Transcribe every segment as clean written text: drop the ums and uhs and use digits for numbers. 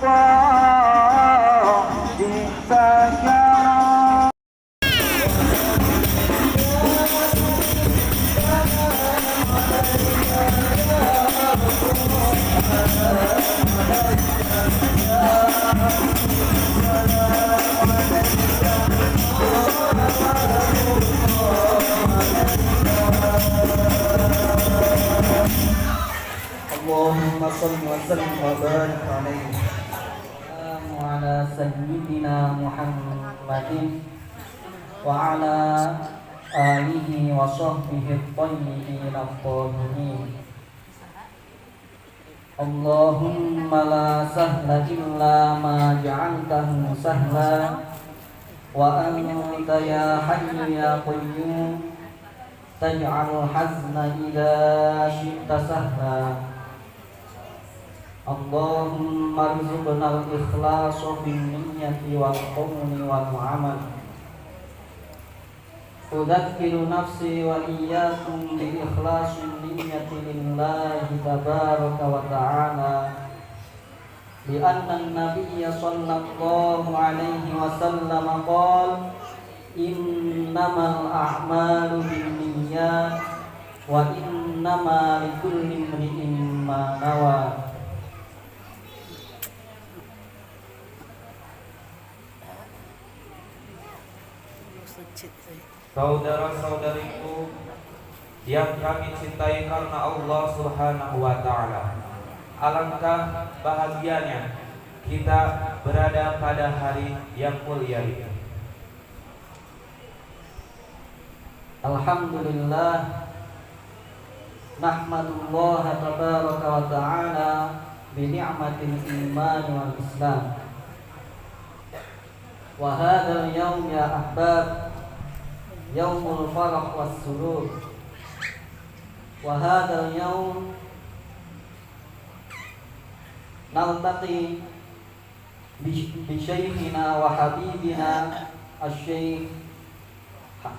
بالصاد سكرا. Allahumma salli wa sallim wa barik alaihi wa ala sayyidina Muhammadin wa ala alihi wa sahbihi at-tayyibin at-tahirin. Allahumma la sahla illa ma ja'altahu sahla wa anta ya hayyu ya qayyum taj'alul hazna idza syi'ta sahla. Allahumma rizqna al-ikhlasa bin niyyati wal qawli wal amal. Udzakiru nafsi wa iyyakum bi ikhlasin niyyati lillahi tabaraka wa ta'ala. Bi anna an-nabiyya sallallahu alaihi wasallam qala innamal a'malu binniyat wa innama likulli imri'in ma nawa. Saudara-saudariku yang kami cintai karena Allah Subhanahu wa Ta'ala, alangkah bahagianya kita berada pada hari yang mulia ini. Alhamdulillah, nahmadullah tabaraka wa ta'ala bi ni'matil iman wal islam. Wa hadzal yawm ya ahbab yaumul farah was surur. Wa hadzal yawm naltaqi bi syaikhina wa habibina asy-syaikh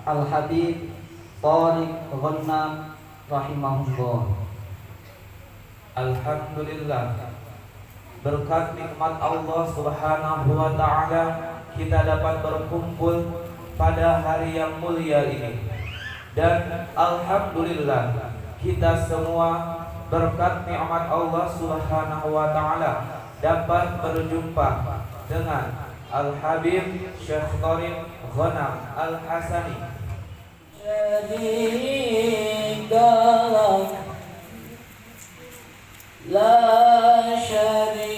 Al-Habib Tariq Ghannam rahimahullah. Alhamdulillah, berkat nikmat Allah Subhanahu wa Ta'ala kita dapat berkumpul pada hari yang mulia ini. Dan alhamdulillah kita semua berkat nikmat Allah Subhanahu wa Ta'ala dapat berjumpa dengan Al-Habib Syekh Tariq Ghannam Al-Hasani. La syarika lah, la syarika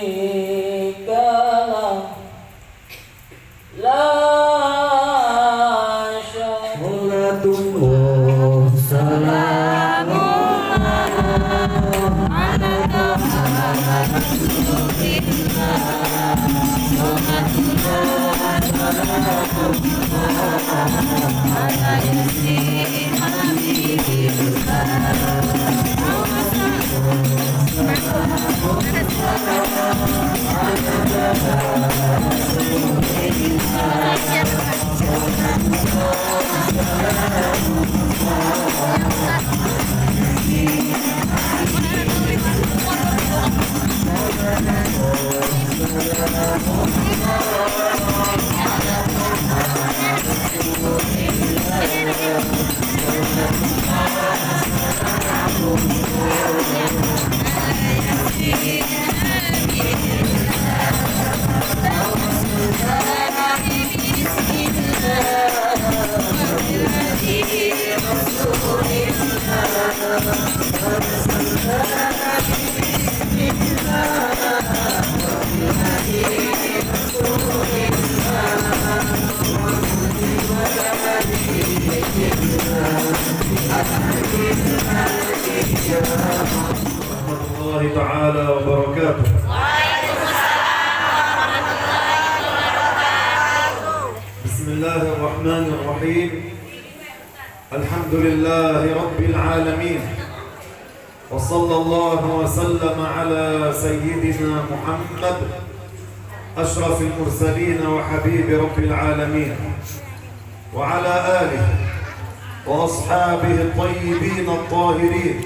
salamun ala warahmatullahi ta'ala wabarakatuh. Bismillahirrahmanirrahim. Alhamdulillahi rabbil alamin. Wa sallallahu wa sallama ala sayyidina Muhammad ashrafil mursalin wa habibi rabbil alamin. Wa ala alihi wa ashabihi at-tayyibin at-tahirin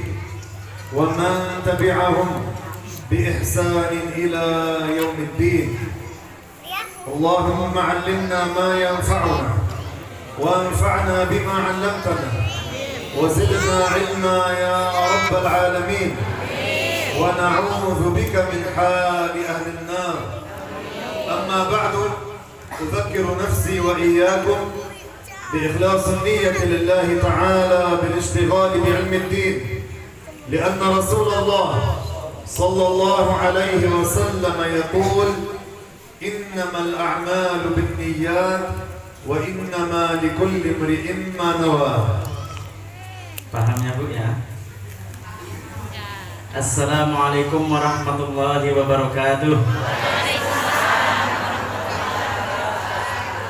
wa man tabi'ahum بإحسان إلى يوم الدين. اللهم علمنا ما ينفعنا وانفعنا بما علمتنا وزدنا علما يا رب العالمين، ونعوذ بك من حال أهل النار. أما بعد، أذكر نفسي وإياكم بإخلاص النية لله تعالى بالاشتغال بعلم الدين، لأن رسول الله صلى الله عليه وسلم يقول: إنما الأعمال بالنيات وإنما لكل امرئ ما نوى. Paham ya Bu ya? Assalamualaikum warahmatullahi wabarakatuh.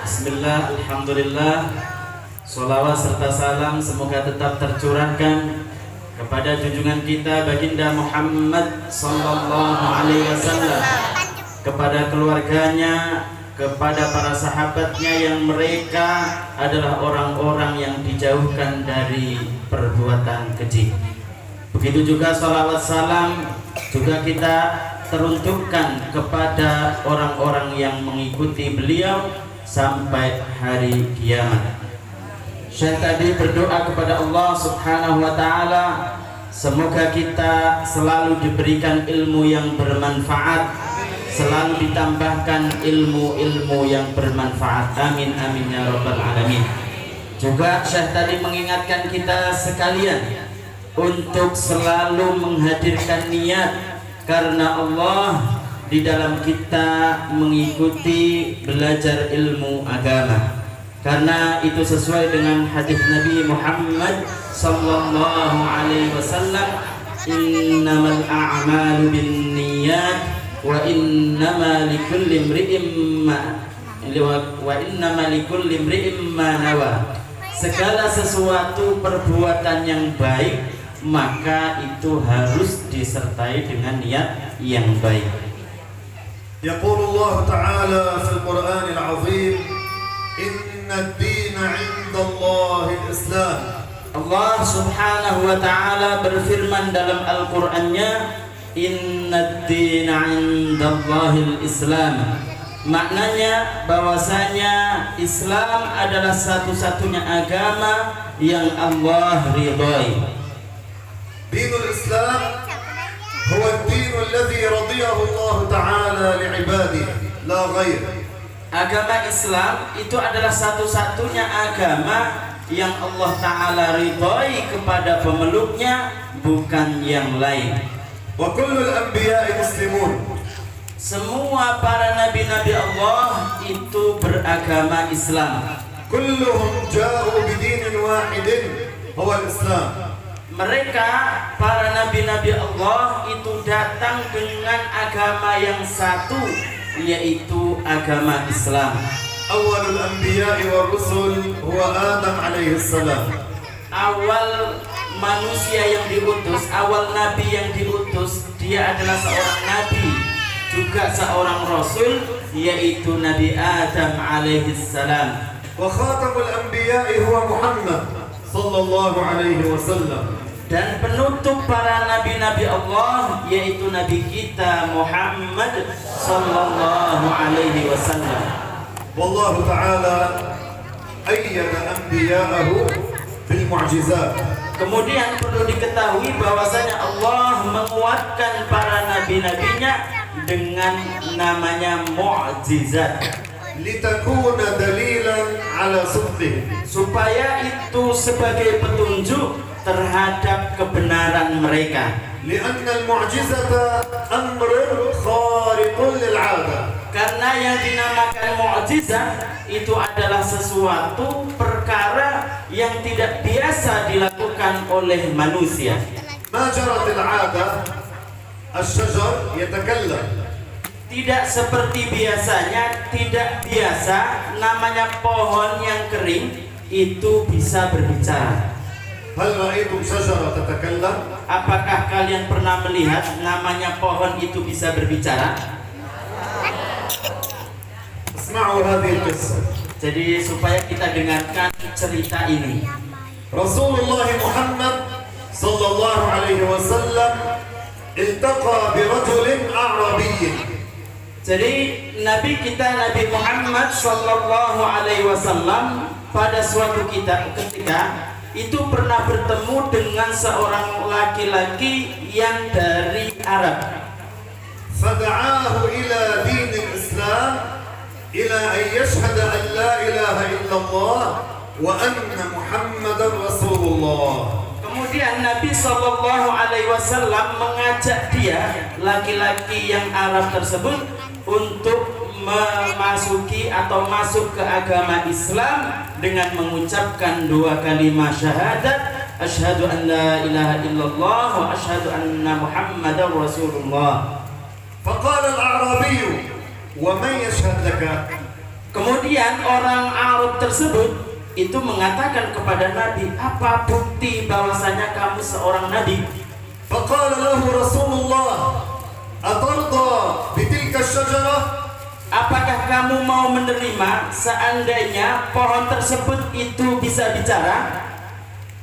Bismillah, alhamdulillah. Sholawat serta salam semoga tetap tercurahkan kepada junjungan kita baginda Muhammad sallallahu alaihi wasallam, kepada keluarganya, kepada para sahabatnya yang mereka adalah orang-orang yang dijauhkan dari perbuatan keji. Begitu juga sholawat salam juga kita teruntukkan kepada orang-orang yang mengikuti beliau sampai hari kiamat. Syekh tadi berdoa kepada Allah Subhanahu wa ta'ala, semoga kita selalu diberikan ilmu yang bermanfaat, selalu ditambahkan ilmu-ilmu yang bermanfaat. Amin amin ya rabbal alamin. Juga Syekh tadi mengingatkan kita sekalian untuk selalu menghadirkan niat karena Allah di dalam kita mengikuti belajar ilmu agama, karena itu sesuai dengan hadis Nabi Muhammad sallallahu alaihi wasallam, innamal a'malu binniyat wa innama likulli imri'in ma nawa. Segala sesuatu perbuatan yang baik maka itu harus disertai dengan niat yang baik. Yaqulu Allah Ta'ala fil Qur'an al-'azim, inna ad-din 'inda Allah al-Islam. Allah Subhanahu wa ta'ala berfirman dalam Al-Qur'annya, inna ad-din 'inda Allah al-Islam. Maknanya bahwasanya Islam adalah satu-satunya agama yang Allah ridhai. Dinul Islam huwa ad-din alladhi radiyahu Allah Ta'ala li'ibadihi la ghair. Agama Islam itu adalah satu-satunya agama yang Allah Ta'ala ridhai kepada pemeluknya, bukan yang lain. Wa kullul anbiya'i muslimun. Semua para nabi-nabi Allah itu beragama Islam. Kulluhum ja'u bidinin wahidin huwa al-Islam. Mereka para nabi-nabi Allah itu datang dengan agama yang satu, yaitu agama Islam. Awalul anbiya'i war rusul huwa Adam alaihi salam. Awal manusia yang diutus, awal nabi yang diutus, dia adalah seorang nabi, juga seorang rasul, yaitu Nabi Adam alaihi salam. Wa khatamul anbiya'i huwa Muhammad sallallahu alaihi wasallam. Dan penutup para nabi-nabi Allah yaitu nabi kita Muhammad sallallahu alaihi wasallam. Wallahu ta'ala ayyada anbiya'ahu bil mu'jizat. Kemudian perlu diketahui bahwasanya Allah menguatkan para nabi-nabinya dengan namanya mukjizat, litakuna dalilan ala sidqih, supaya itu sebagai petunjuk terhadap kebenaran mereka. Lianna al-mu'jizata amrun khariqun lil'ada. Karena yang dinamakan mukjizat itu adalah sesuatu perkara yang tidak biasa dilakukan oleh manusia. Ma jarat al-'ada, asy-syajar yatakallam. Tidak seperti biasanya, tidak biasa namanya pohon yang kering itu bisa berbicara. Hal ra'aytum syajara tatakallam? Apakah kalian pernah melihat namanya pohon itu bisa berbicara? Isma'u hadhihi al-qissah. Jadi supaya kita dengarkan cerita ini. Rasulullah Muhammad sallallahu alaihi wasallam التقى برجل أعرابي. Jadi Nabi kita Nabi Muhammad sallallahu alaihi wasallam pada suatu ketika itu pernah bertemu dengan seorang laki-laki yang dari Arab. فدعاه إلى دين الإسلام إلى أن يشهد أن لا إله إلا الله وأن محمد رسول الله. Kemudian Nabi sallallahu alaihi wasallam mengajak dia laki-laki yang Arab tersebut untuk memasuki atau masuk ke agama Islam dengan mengucapkan dua kalimat syahadat, asyhadu an la ilaha illallah wa asyhadu anna muhammadar rasulullah. فقال الأعرابي ومن يشهد لك. Kemudian orang Arab tersebut itu mengatakan kepada Nabi, apa bukti bahwasanya kamu seorang nabi? فقال له رسول الله أترضى بتلك الشجرة. Apakah kamu mau menerima seandainya pohon tersebut itu bisa bicara?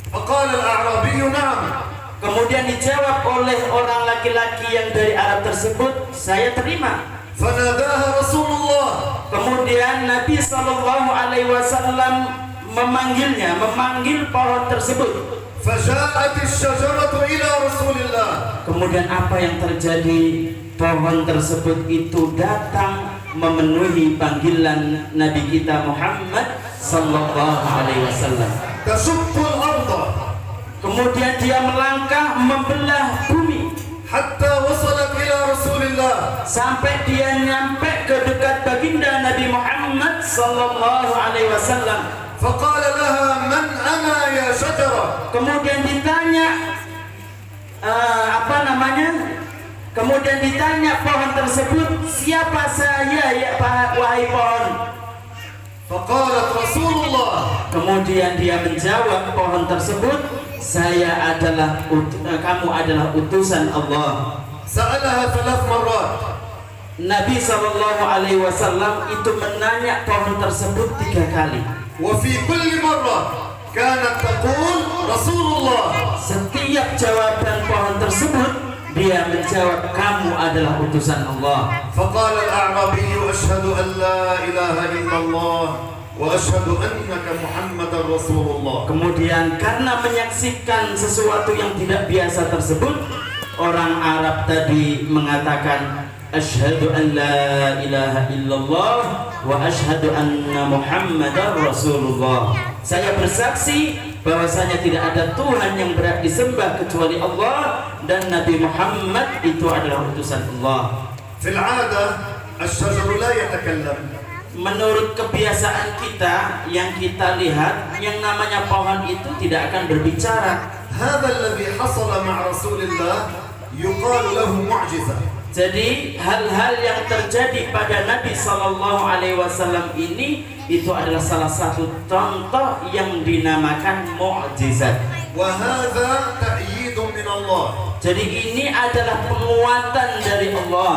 فقال الأعرابي نعم. Kemudian dijawab oleh orang laki-laki yang dari Arab tersebut, saya terima. فناداها رسول الله. Kemudian Nabi sallallahu alaihi wasallam memanggil pohon tersebut. فجاءت الشجرة إلى رسول الله. Kemudian apa yang terjadi? Pohon tersebut itu datang memenuhi panggilan Nabi kita Muhammad sallallahu alaihi wasallam. تشق الأرض Kemudian dia melangkah membelah bumi حتى وصلت إلى رسول الله. sampai dia nyampe ke dekat baginda Nabi Muhammad sallallahu alaihi wasallam. فقال لها من أنا يا شجرة. Kemudian ditanya Kemudian ditanya pohon tersebut, siapa saya ya wahai pohon? فقالت رسول الله. Kemudian dia menjawab pohon tersebut, kamu adalah utusan Allah. سألها 3 مرات. Nabi sallallahu alaihi wasallam itu menanya pohon tersebut 3 kali. وفي كل مرة كانت تقول رسول الله. Setiap jawaban pohon tersebut dia menjawab, kamu adalah utusan Allah. فقال الأعرابي أشهد أن لا إله إلا الله وأشهد أنك محمد رسول الله. Kemudian karena menyaksikan sesuatu yang tidak biasa tersebut, orang Arab tadi mengatakan, asyhadu an la ilaha illallah wa asyhadu anna muhammadar rasulullah. Saya bersaksi bahwasanya tidak ada Tuhan yang berhak disembah kecuali Allah dan Nabi Muhammad itu adalah utusan Allah. في العادة الشجر لا يتكلم. Menurut kebiasaan kita yang kita lihat, yang namanya pohon itu tidak akan berbicara. هذا الذي حصل مع رسول الله يقال له معجزة. Jadi hal-hal yang terjadi pada Nabi sallallahu alaihi wasallam ini itu adalah salah satu contoh yang dinamakan mukjizat. وهذا تأييد من الله. Jadi ini adalah penguatan dari Allah.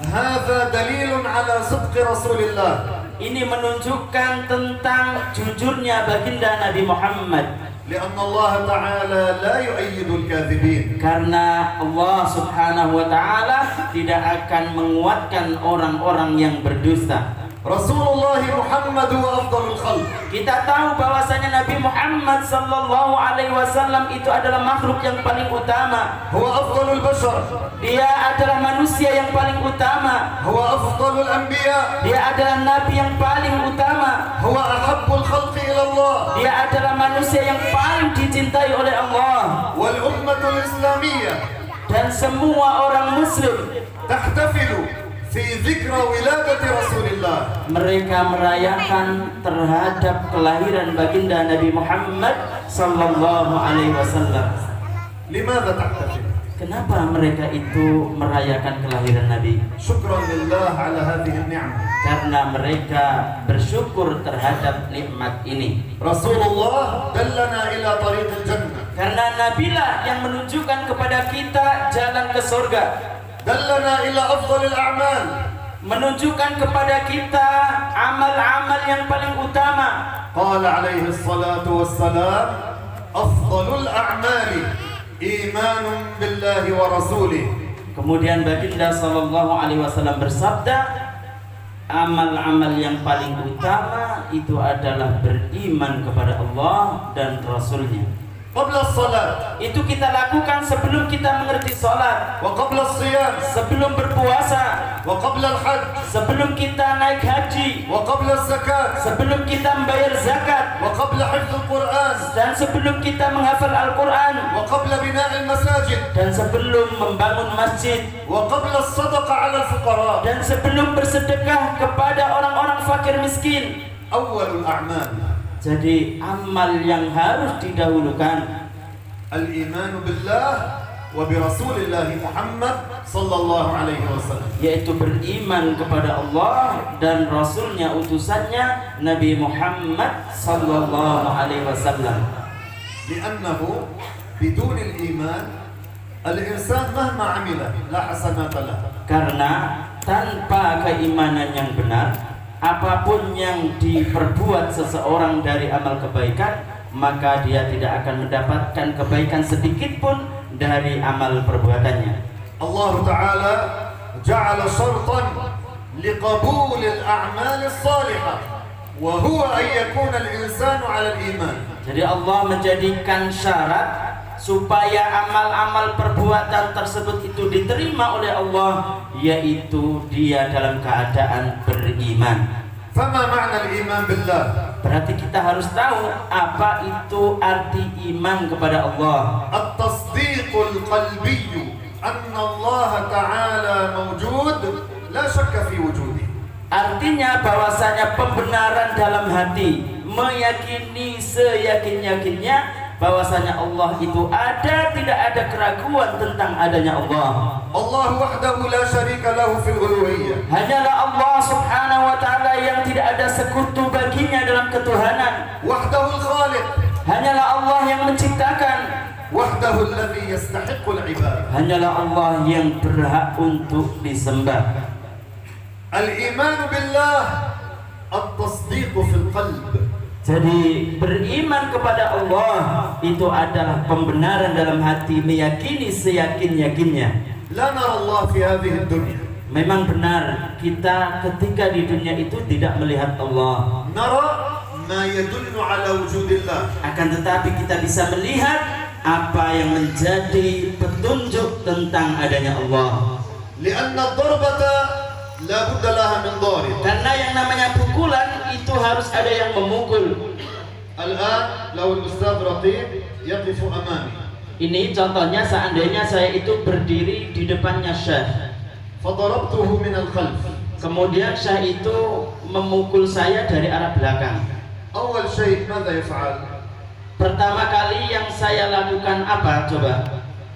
هذا دليل على صدق رسول الله. Ini menunjukkan tentang jujurnya baginda Nabi Muhammad. لأن الله تعالى لا يؤيد الكاذبين. Karena Allah Subhanahu wa taala tidak akan menguatkan orang-orang yang berdusta. رسول الله محمد وأفضل الخلق. Kita tahu bahwasanya Nabi Muhammad sallallahu alaihi wasallam itu adalah makhluk yang paling utama. هو أفضل البشر. Dia adalah manusia yang paling utama. هو أفضل الأنبياء. Dia adalah nabi yang paling utama. هو أحب الخلق إلى الله. Dia adalah manusia yang paling dicintai oleh Allah. والأمة الإسلامية Dan semua orang muslim تحتفل في ذكرى ولادة رسول الله. mereka merayakan terhadap kelahiran baginda Nabi Muhammad sallallahu alaihi wasallam. لماذا تحتفل؟ Kenapa mereka itu merayakan kelahiran Nabi? شكرا لله على هذه النعمة. Karena mereka bersyukur terhadap nikmat ini. رسول الله دلنا إلى طريق الجنة. Karena Nabilah yang menunjukkan kepada kita jalan ke surga. دلنا إلى أفضل الأعمال. Menunjukkan kepada kita amal-amal yang paling utama. قال عليه الصلاة والسلام أفضل الأعمال إيمان بالله ورسوله. Kemudian baginda sallallahu alaihi wasallam bersabda, amal-amal yang paling utama itu adalah beriman kepada Allah dan Rasulnya. قبل الصلاة Itu kita lakukan sebelum kita mengerti sholat, وقبل الصيام sebelum berpuasa, وقبل الحج sebelum kita naik haji, وقبل الزكاة sebelum kita membayar zakat, وقبل حفظ القرآن dan sebelum kita menghafal Al-Quran, وقبل بناء المساجد dan sebelum membangun masjid, وقبل الصدقة على الفقراء. dan sebelum bersedekah kepada orang-orang fakir miskin. أول الأعمال Jadi amal yang harus didahulukan الإيمان بالله وبرسول الله محمد صلى الله عليه وسلم، yaitu beriman kepada Allah dan Rasulnya, utusannya Nabi Muhammad sallallahu alaihi wasallam. لأنه بدون الإيمان الإنسان مهما عمل لا حسنات له. Karena tanpa keimanan yang benar, apapun yang diperbuat seseorang dari amal kebaikan, maka dia tidak akan mendapatkan kebaikan sedikit pun dari amal perbuatannya. الله تعالى جعل شرطا لقبول الأعمال الصالحة وهو أن يكون الإنسان على الإيمان. Jadi Allah menjadikan syarat supaya amal-amal perbuatan tersebut itu diterima oleh Allah, yaitu dia dalam keadaan beriman. فما معنى الإيمان بالله؟ Berarti kita harus tahu apa itu arti iman kepada Allah. التصديق القلبي أن الله تعالى موجود لا شك في وجوده. Artinya bahwasanya pembenaran dalam hati, meyakini seyakin-yakinnya bahwasanya Allah itu ada, tidak ada keraguan tentang adanya Allah. الله وحده لا شريك له في الألوهية. Hanyalah Allah subhanahu wa ta'ala yang tidak ada sekutu baginya dalam ketuhanan. وحده الخالق. Hanyalah Allah yang menciptakan. وحده الذي يستحق العبادة. Hanyalah Allah yang berhak untuk disembah. الإيمان بالله التصديق في القلب. Jadi beriman kepada Allah itu adalah pembenaran dalam hati, meyakini seyakin-yakinnya. لا نرى الله في هذه الدنيا. Memang benar kita ketika di dunia itu tidak melihat Allah, نرى ما يدل على وجود الله. akan tetapi kita bisa melihat apa yang menjadi petunjuk tentang adanya Allah. لأن الضربة لا بد لها من ضارب. Karena yang namanya pukulan itu harus ada yang memukul. الآن لو الأستاذ رقيب يقف أمامي Ini contohnya seandainya saya itu berdiri di depannya Syekh, فضربته من الخلف، kemudian Syekh itu memukul saya dari arah belakang. أول شيء ماذا يفعل؟ Pertama kali yang saya lakukan apa coba?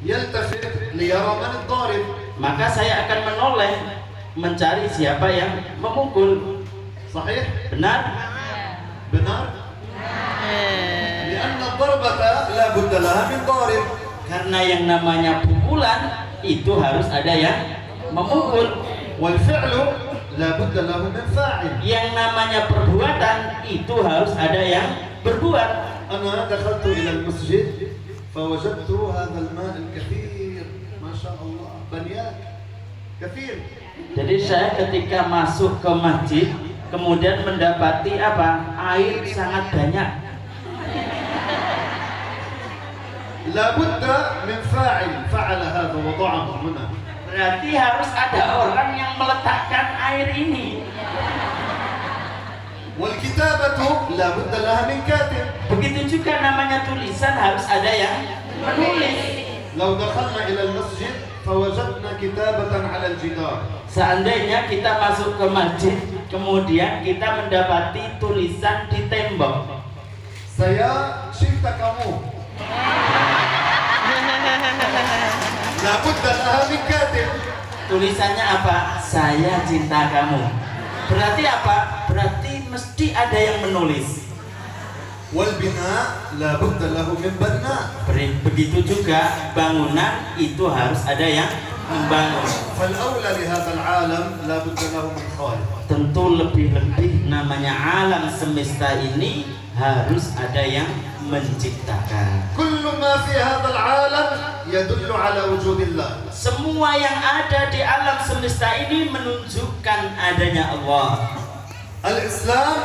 يلتفت ليرى من الضارب. Maka saya akan menoleh mencari siapa yang memukul. صحيح؟ Benar? بنار؟ لأن الضربة لا بد لها من ضارب. Karena yang namanya pukulan itu harus ada yang memukul. والفعل لا بد له من فاعل. Yang namanya perbuatan itu harus ada yang berbuat. أنا دخلت إلى المسجد فوجدت هذا الماء الكثير ما شاء الله بنيان كثير. Jadi saya ketika masuk ke masjid kemudian mendapati apa? Air sangat banyak. لا بد من فاعل فعل هذا وضعه هنا. Berarti harus ada orang yang meletakkan air ini. والكتابة لا بد لها من كاتب. Begitu juga namanya tulisan harus ada yang menulis. لو دخلنا إلى المسجد فوجدنا كتابة على الجدار. Seandainya kita masuk ke masjid, kemudian kita mendapati tulisan di tembok. Saya cinta kamu. لا بد لها من كاتب. Tulisannya apa? Saya cinta kamu. Berarti apa? Berarti mesti ada yang menulis. والبناء لا بد له من بناء. Begitu juga bangunan itu harus ada yang membangun. فالأولى لهذا العالم لا بد له من خالق. Tentu lebih-lebih namanya alam semesta ini harus ada yang menciptakan. كل ما في هذا العالم يدل على وجود الله. Semua yang ada di alam semesta ini menunjukkan adanya Allah. الإسلام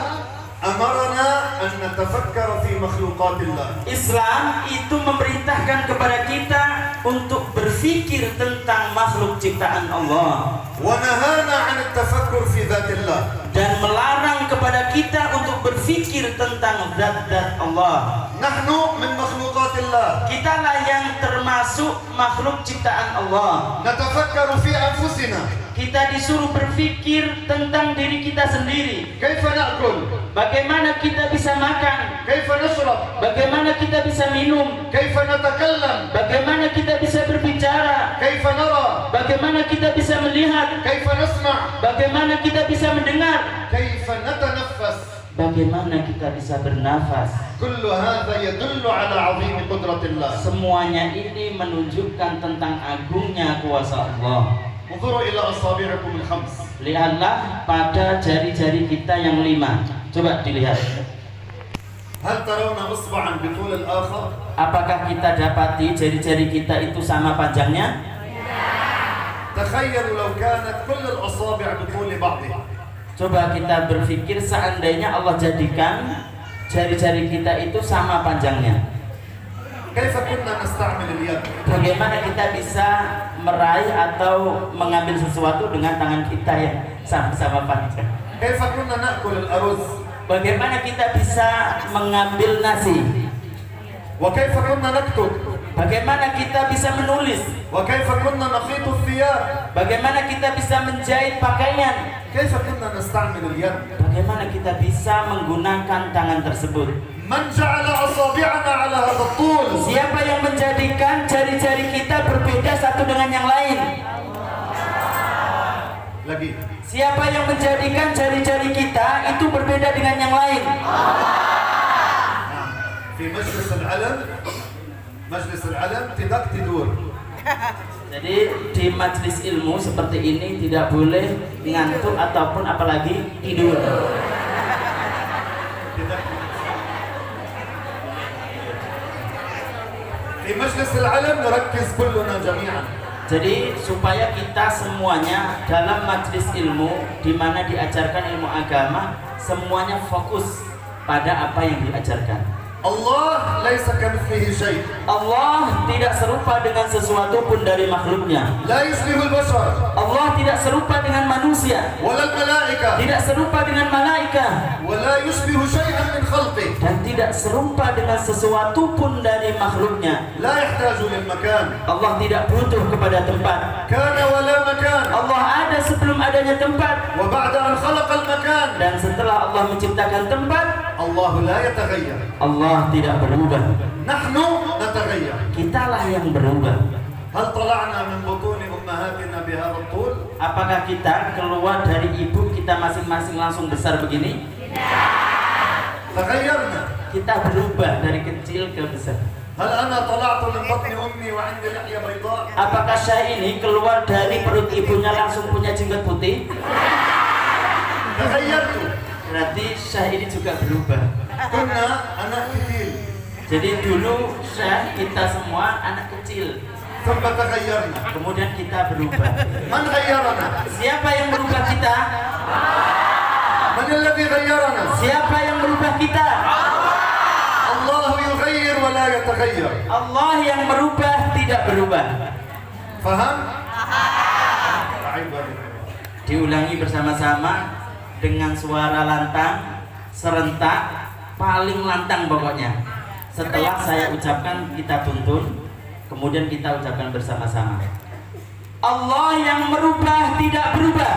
أمرنا أن نتفكر في مخلوقات الله. Islam itu memerintahkan kepada kita untuk berpikir tentang makhluk ciptaan Allah ونهانا عن التفكر في ذات الله. dan melarang kepada kita untuk berpikir tentang zat-zat Allah. نحن من مخلوقات الله. Kitalah yang termasuk makhluk ciptaan Allah. نتفكر في أنفسنا. Kita disuruh berpikir tentang diri kita sendiri. كيف نأكل؟ Bagaimana kita bisa makan? كيف نشرب؟ Bagaimana kita bisa minum? كيف نتكلم؟ Bagaimana kita bisa berbicara? كيف نرى؟ Bagaimana kita bisa melihat? كيف نسمع؟ Bagaimana kita bisa mendengar? كيف نتنفس؟ Bagaimana kita bisa bernafas? كل هذا يدل على عظيم قدرة الله. Semuanya ini menunjukkan tentang agungnya kuasa Allah. انظروا إلى أصابعكم الخمس. Lihatlah pada jari-jari kita yang 5. Coba dilihat. هل ترون إصبعا بطول الآخر؟ Apakah kita dapati jari-jari kita itu sama panjangnya? تخيلوا لو كانت كل الأصابع بطول بعضها. Coba kita berpikir seandainya Allah jadikan jari-jari kita itu sama panjangnya. كيف كنا نستعمل اليد؟ Bagaimana kita bisa meraih atau mengambil sesuatu dengan tangan kita yang sama-sama panjang? كيف كنا نأكل الأرز؟ Bagaimana kita bisa mengambil nasi? وكيف كنا نكتب؟ Bagaimana kita bisa menulis? وكيف كنا نخيط الثياب؟ Bagaimana kita bisa menjahit pakaian? كيف كنا نستعمل اليد؟ Bagaimana kita bisa menggunakan tangan tersebut? من جعل أصابعنا على هذا الطول؟ Siapa yang menjadikan jari-jari kita berbeda satu dengan yang lain? lagi. Siapa yang menjadikan jari-jari kita itu berbeda dengan yang lain? في مجلس العلم tidak tidur. Jadi di majelis ilmu seperti ini tidak boleh ngantuk ataupun apalagi tidur. في مجلس العلم نركز كلنا جميعا. Jadi supaya kita semuanya dalam majelis ilmu di mana diajarkan ilmu agama semuanya fokus pada apa yang diajarkan. Allah laisa kamitslihi syai'. Allah tidak serupa dengan sesuatu pun dari makhluknya. La yusbihul bashar. Allah tidak serupa dengan manusia. Wala malaika. Tidak serupa dengan malaikat. Wala yusbihu syai'an min khalqi. Dan tidak serupa dengan sesuatu pun dari makhluknya. La yahtaju lil makan. Allah tidak butuh kepada tempat. Kana wala makan. Allah ada sebelum adanya tempat. Wa ba'da an khalaqa al makan. Dan setelah Allah menciptakan tempat, Allah la yataghayyar. Allah tidak berubah. Nahnu nataghayyar. Kitalah yang berubah. Hal tala'na min butuni ummahatina bihadha at-tul? Apakah kita keluar dari ibu kita masing-masing langsung besar begini? Taghayyarna. Kita berubah dari kecil ke besar. Hal ana tala'tu min batni ummi wa 'indi lihya bayda? Apakah saya ini keluar dari perut ibunya langsung punya jenggot putih? Taghayyartu. Berarti saya ini juga berubah. Kunna anak kecil. Jadi dulu saya kita semua anak kecil. Thumma taghayyarna. Kemudian kita berubah. Man ghayyarana? Siapa yang merubah kita? Man alladhi ghayyarana? Siapa yang merubah kita? Allah yughayyir wa la yataghayyar. Allah yang merubah tidak berubah. Faham? Diulangi bersama-sama dengan suara lantang, serentak, paling lantang pokoknya. Setelah saya ucapkan kita tuntun, kemudian kita ucapkan bersama-sama. Allah yang merubah tidak berubah.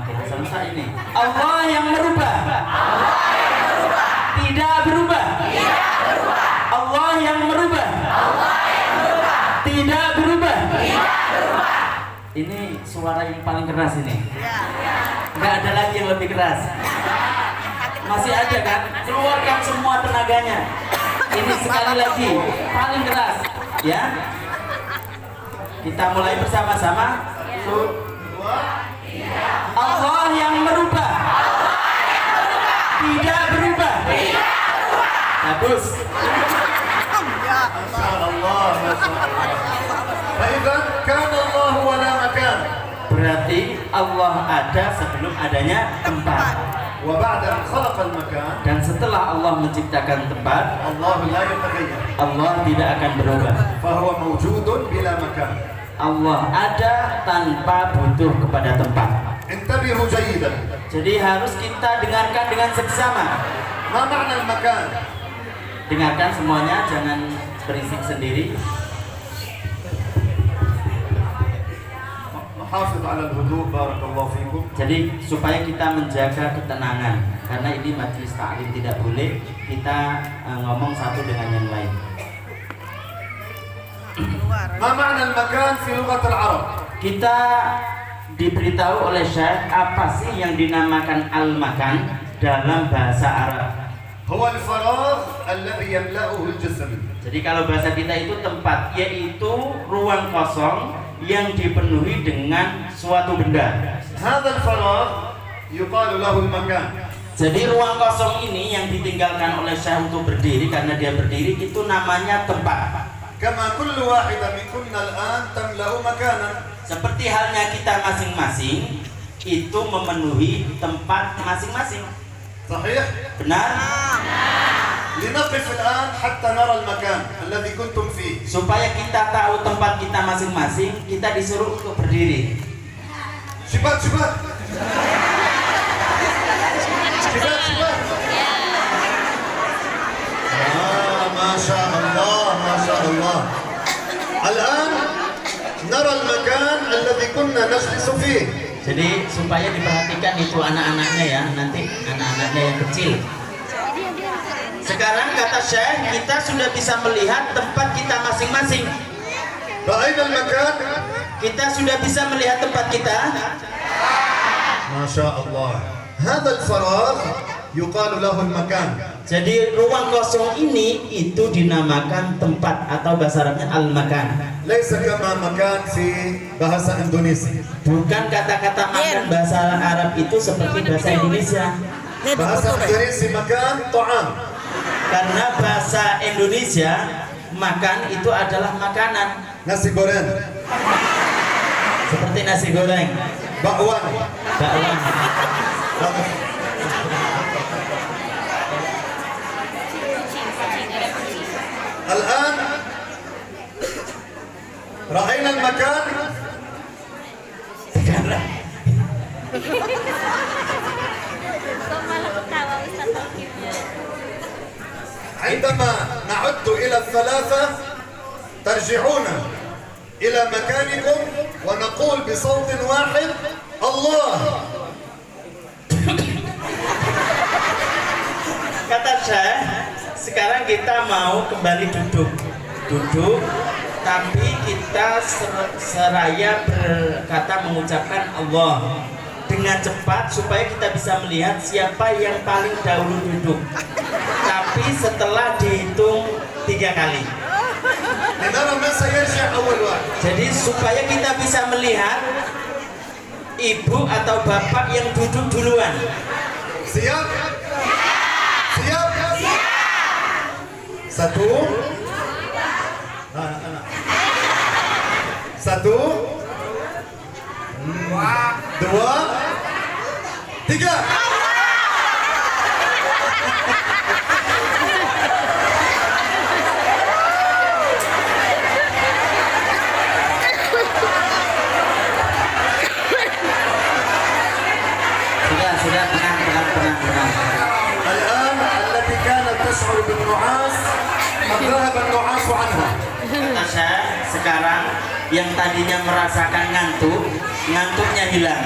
Oke, selesai ini. Allah yang merubah tidak berubah. Allah yang merubah tidak berubah. Ini suara yang paling keras ini. Nggak ada lagi yang lebih keras. Masih ada kan? Keluarkan semua tenaganya. Ini sekali lagi paling keras, ya. Kita mulai bersama-sama. Allah yang merubah Tidak berubah. Bagus. ما شاء الله ما شاء الله. فإذا كان الله ولا مكان. Berarti Allah ada sebelum adanya tempat. وبعد أن خلق المكان Dan setelah Allah menciptakan tempat, الله لا يتغير. Allah tidak akan berubah. فهو موجود بلا مكان. Allah ada tanpa butuh kepada tempat. انتبهوا جيدا. Jadi harus kita dengarkan dengan seksama. ما معنى المكان؟ Dengarkan semuanya, jangan berisik sendiri. نحافظ على الهدوء بارك الله فيكم. Jadi supaya kita menjaga ketenangan, karena ini majelis ta'lim, tidak boleh kita ngomong satu dengan yang lain. ما معنى المكان في لغة العرب؟ Kita diberitahu oleh Syekh apa sih yang dinamakan al-makan dalam bahasa Arab. هو الفراغ الذي يملأه الجسم. Jadi kalau bahasa kita itu tempat, yaitu ruang kosong yang dipenuhi dengan suatu benda. هذا الفراغ يقال له المكان. Jadi ruang kosong ini yang ditinggalkan oleh Syekh untuk berdiri, karena dia berdiri, itu namanya tempat. كما كل واحدة منكن الآن تملأ مكانا. Seperti halnya kita masing-masing itu memenuhi tempat masing-masing. صحيح؟ Benar? لنقف الآن حتى نرى المكان الذي كنتم فيه. Supaya kita tahu tempat kita masing-masing, kita disuruh untuk berdiri. شباب شباب شباب شباب. ما شاء الله ما شاء الله. الآن نرى المكان الذي كنا نجلس فيه. Jadi supaya diperhatikan itu anak-anaknya ya, nanti anak-anaknya yang kecil. Sekarang kata Syekh, kita sudah bisa melihat tempat kita masing-masing. رأينا المكان. Kita sudah bisa melihat tempat kita. ما شاء الله. هذا الفراغ يقال له المكان. Jadi ruang kosong ini itu dinamakan tempat, atau bahasa Arabnya al-makan. ليس كما مكان في bahasa Indonesia. Bukan kata-kata makan bahasa Arab itu seperti bahasa Indonesia. bahasa Indonesia makan طعام. Karena bahasa Indonesia makan itu adalah makanan. nasi goreng, Seperti nasi goreng, bakwan. bakwan. الآن رأينا المكان. عندما نعد إلى الثلاثة ترجعون إلى مكانكم ونقول بصوت واحد الله. Kata Syekh, sekarang kita mau kembali duduk, tapi kita seraya mengucapkan Allah dengan cepat supaya kita bisa melihat siapa yang paling dahulu duduk. Tapi setelah dihitung 3 kali. لنرى من سيرجع أول واحد. Jadi supaya kita bisa melihat ibu atau bapak yang duduk duluan. Siap? Siap? Satu. Satu. Dua. Tiga. Sudah tenang. الآن التي كانت تشعر بالنعاس قد ذهب النعاس عنها. Kata Syekh, sekarang yang tadinya merasakan ngantuknya hilang.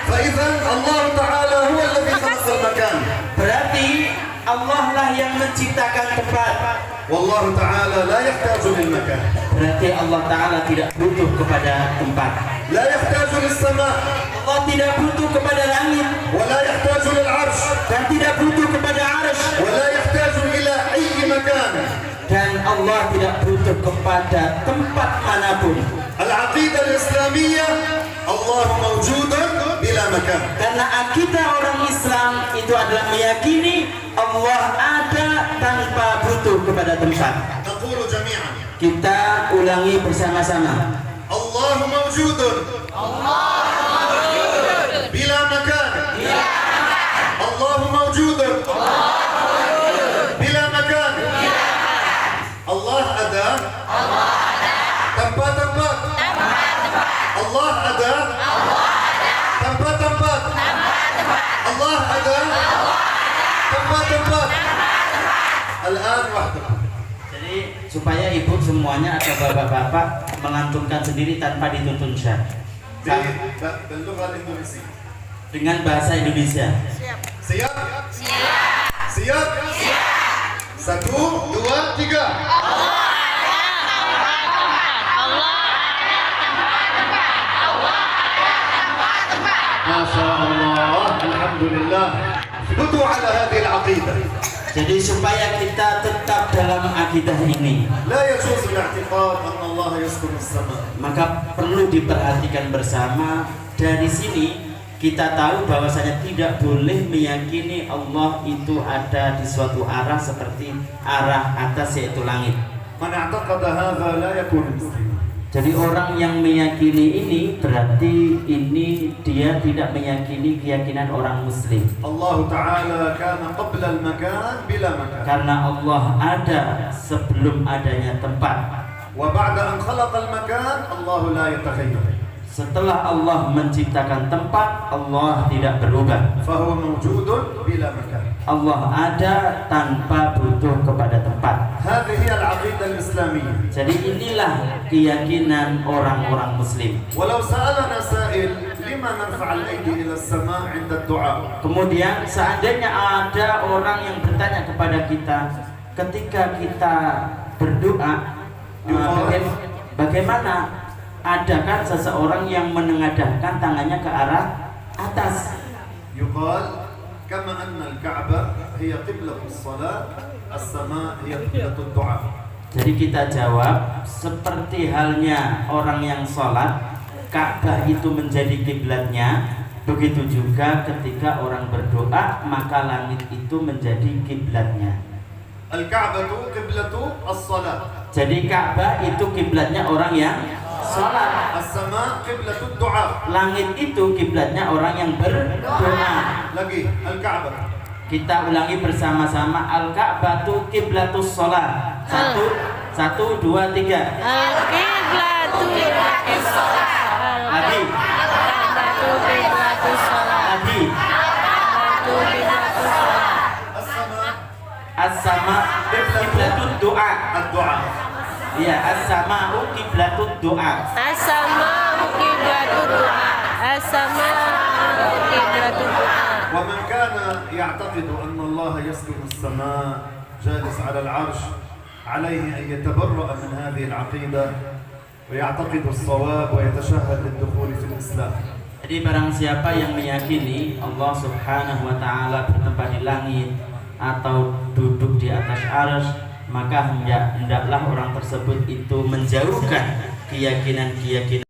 فإذا الله تعالى هو الذي خلق المكان. Berarti Allah lah yang menciptakan tempat. والله تعالى لا يحتاج للمكان. Berarti Allah Ta'ala tidak butuh kepada tempat. لا يحتاج للسماء. Allah tidak butuh kepada langit, ولا يحتاج للعرش. dan tidak butuh kepada arsy, ولا يحتاج إلى أي مكان. dan Allah tidak butuh kepada tempat manapun. العقيدة الإسلامية الله موجود بلا بلا مكان. Karena akidah orang Islam itu adalah meyakini Allah ada tanpa butuh kepada tempat. نقول جميعا Kita ulangi bersama-sama. الله موجود بلا مكان. الله موجود بلا مكان. الله ada tempat-tempat. Allah ada tempat-tempat. Allah ada tempat-tempat. الآن وحده. Jadi supaya ibu semuanya atau bapak-bapak melantunkan sendiri tanpa dituntun syah. باللغة الإندونيسية. Dengan bahasa Indonesia. Siap? Siap? Satu, dua, tiga. Masya Allah, Alhamdulillah. Butuh ala hadhihi al-aqidah. Jadi supaya kita tetap dalam akidah ini, لا يجوز الاعتقاد أن الله يسكن السماء. maka perlu diperhatikan bersama. Dari sini kita tahu bahwasanya tidak boleh meyakini Allah itu ada di suatu arah seperti arah atas yaitu langit. من اعتقد هذا لا يكون مسلما. Jadi orang yang meyakini ini berarti ini dia tidak meyakini keyakinan orang muslim. الله تعالى كان قبل المكان بلا مكان. Karena Allah ada sebelum adanya tempat. وبعد أن خلق المكان الله لا يتغير. Setelah Allah menciptakan tempat, Allah tidak berubah. فهو موجود بلا مكان. Allah ada tanpa butuh kepada tempat. هذه هي العقيدة الإسلامية. Jadi inilah keyakinan orang-orang muslim. ولو سألنا سائل لما نرفع الأيدي إلى السماء عند الدعاء؟ Kemudian seandainya ada orang yang bertanya kepada kita ketika kita berdoa, bagaimana, adakah seseorang yang menengadahkan tangannya ke arah atas? يقال كما أن الكعبة هي قبلة الصلاة السماء هي قبلة الدعاء. Jadi kita jawab seperti halnya orang yang sholat, Ka'bah itu menjadi kiblatnya. Begitu juga ketika orang berdoa, maka langit itu menjadi kiblatnya. الكعبة قبلة الصلاة. Jadi Ka'bah itu kiblatnya orang yang sholat. السماء قبلة الدعاء. Langit itu kiblatnya orang yang berdoa. لقي الكعبة. Kita ulangi bersama-sama. Al-Ka'batu kiblatus sholat. Satu, dua, tiga. Al-Qiblatu sholat. Lagi. Al-Qiblatu sholat. Lagi. السماء As-sama kiblatut doa. الدعاء. Iya, as-sama'u kiblatut doa. As-sama'u qiblatu du'a. As-sama'u qiblatu du'a. ومن كان يعتقد أن الله يسكن السماء جالس على العرش عليه أن يتبرأ من هذه العقيدة ويعتقد الصواب ويتشهد للدخول في الإسلام. Jadi barang siapa yang meyakini Allah Subhanahu wa taala bertempat di langit atau duduk di atas arsy, maka hendaklah orang tersebut itu menjauhkan keyakinan-keyakinan